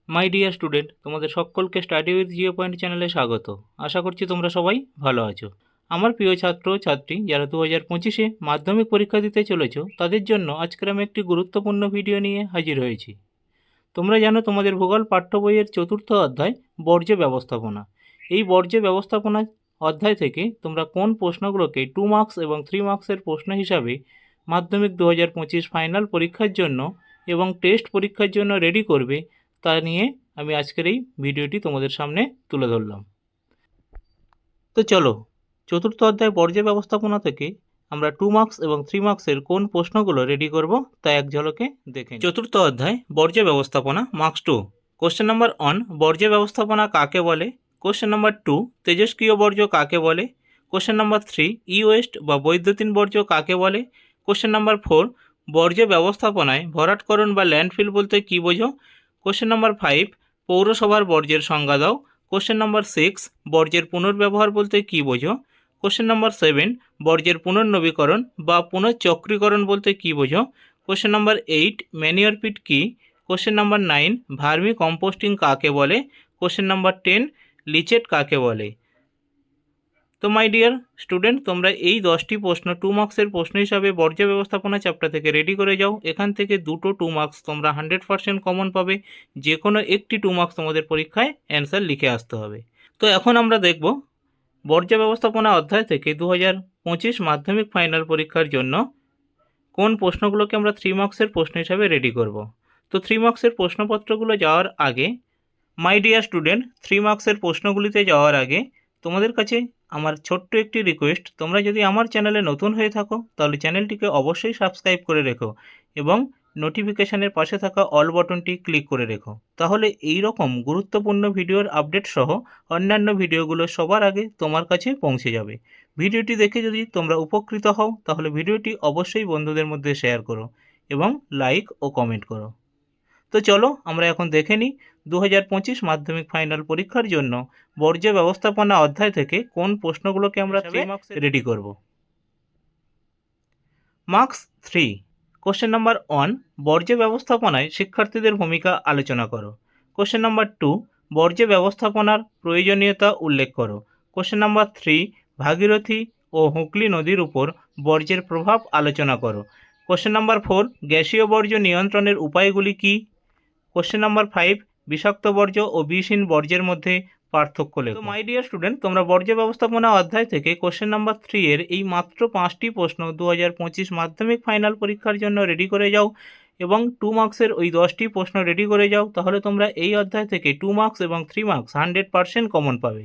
My dear student, তোমাদের সকলকে study with Jio point চ্যানেলে স্বাগত। আশা করছি তোমরা সবাই ভালো আছো। আমার প্রিয় ছাত্র ও ছাত্রী যারা 2025-এ মাধ্যমিক পরীক্ষা দিতে চলেছো, তাদের জন্য আজকের আমি একটি গুরুত্বপূর্ণ ভিডিও নিয়ে হাজির হয়েছি। তোমরা জানো তোমাদের ভূগোল পাঠ্য বইয়ের চতুর্থ অধ্যায় বর্জ্য ব্যবস্থাপনা। এই বর্জ্য ব্যবস্থাপনা অধ্যায় থেকে তোমরা কোন প্রশ্নগুলোকে 2 মার্কস এবং 3 মার্কসের প্রশ্ন হিসাবে মাধ্যমিক 2025 ফাইনাল পরীক্ষার জন্য এবং টেস্ট পরীক্ষার জন্য রেডি করবে, তা নিয়ে আমি আজকের এই ভিডিওটি তোমাদের সামনে তুলে ধরলাম। তো চলো, চতুর্থ অধ্যায় বর্জ্য ব্যবস্থাপনা থেকে আমরা 2 মার্কস এবং 3 মার্কসের কোন প্রশ্নগুলো রেডি করব তা এক ঝলকে দেখে নিই। চতুর্থ অধ্যায় বর্জ্য ব্যবস্থাপনা, মার্কস 2। কোশ্চেন নাম্বার 1, বর্জ্য ব্যবস্থাপনা কাকে বলে? কোশ্চেন নাম্বার 2, তেজস্ক্রিয় বর্জ্য কাকে বলে? কোশ্চেন নাম্বার 3, ই ওয়েস্ট বা বৈদ্যুতিন বর্জ্য কাকে বলে? কোশ্চেন নাম্বার 4, বর্জ্য ব্যবস্থাপনায় ভরাটকরণ বা ল্যান্ডফিল বলতে কী বোঝো? কোশ্চেন নাম্বার 5, পৌরসভার বর্জ্যের সংজ্ঞা দাও। কোশ্চেন নাম্বার 6, বর্জ্যের পুনর্ব্যবহার বলতে কী বোঝো? কোশ্চেন নাম্বার 7, বর্জ্যের পুনর্নবীকরণ বা পুনঃচক্রীকরণ বলতে কী বোঝো? কোশ্চেন নাম্বার 8, ম্যানিওর পিট কী? কোশ্চেন নাম্বার 9, ভার্মি কম্পোস্টিং কাকে বলে? কোশ্চেন নাম্বার 10, লিচেট কাকে বলে? তো মাই ডিয়ার স্টুডেন্ট, তোমরা এই 10টি প্রশ্ন 2 মার্কসের প্রশ্ন হিসাবে বর্জ্য ব্যবস্থাপনা চ্যাপ্টার থেকে রেডি করে যাও। এখান থেকে দুটো 2 মার্কস তোমরা 100% কমন পাবে। যে কোনো একটি 2 মার্কস তোমাদের পরীক্ষায় অ্যান্সার লিখে আসতে হবে। তো এখন আমরা দেখব বর্জ্য ব্যবস্থাপনা অধ্যায় থেকে 2025 মাধ্যমিক ফাইনাল পরীক্ষার জন্য কোন প্রশ্নগুলোকে আমরা 3 মার্কসের প্রশ্ন হিসাবে রেডি করব। তো 3 মার্কসের প্রশ্নপত্রগুলো যাওয়ার আগে মাই ডিয়ার স্টুডেন্ট, 3 মার্কসের প্রশ্নগুলিতে যাওয়ার আগে তোমাদের কাছে আমার ছোট্ট একটি রিকোয়েস্ট, তোমরা যদি আমার চ্যানেলে নতুন হয়ে থাকো তাহলে চ্যানেলটিকে অবশ্যই সাবস্ক্রাইব করে রেখো এবং নোটিফিকেশানের পাশে থাকা অল বাটনটি ক্লিক করে রেখো। তাহলে এই রকম গুরুত্বপূর্ণ ভিডিওর আপডেট সহ অন্যান্য ভিডিওগুলো সবার আগে তোমার কাছে পৌঁছে যাবে। ভিডিওটি দেখে যদি তোমরা উপকৃত হও তাহলে ভিডিওটি অবশ্যই বন্ধুদের মধ্যে শেয়ার করো এবং লাইক ও কমেন্ট করো। তো চলো আমরা এখন দেখে নিই 2025 মাধ্যমিক ফাইনাল পরীক্ষার জন্য বর্জ্য ব্যবস্থাপনা অধ্যায় থেকে কোন প্রশ্নগুলোকে আমরা 3 মার্কস রেডি করব। মার্কস 3, কোশ্চেন নাম্বার 1, বর্জ্য ব্যবস্থাপনায় শিক্ষার্থীদের ভূমিকা আলোচনা করো। কোশ্চেন নাম্বার 2, বর্জ্য ব্যবস্থাপনার প্রয়োজনীয়তা উল্লেখ করো। কোশ্চেন নাম্বার 3, ভাগীরথী ও হুগলি নদীর উপর বর্জ্যের প্রভাব আলোচনা করো। কোশ্চেন নাম্বার 4, গ্যাসীয় বর্জ্য নিয়ন্ত্রণের উপায়গুলি কী? কোশ্চেন নাম্বার 5, বিষাক্ত বর্জ্য ও বিষহীন বর্জ্যের মধ্যে পার্থক্য লেখো। তো মাই ডিয়ার স্টুডেন্ট, তোমরা বর্জ্য ব্যবস্থাপনা অধ্যায় থেকে কোশ্চেন নাম্বার 3 এর এই মাত্র 5টি প্রশ্ন 2025 মাধ্যমিক ফাইনাল পরীক্ষার জন্য রেডি করে যাও এবং 2 মার্কসের ওই 10টি প্রশ্ন রেডি করে যাও। তাহলে তোমরা এই অধ্যায় থেকে 2 মার্কস এবং 3 মার্কস 100% কমন পাবে।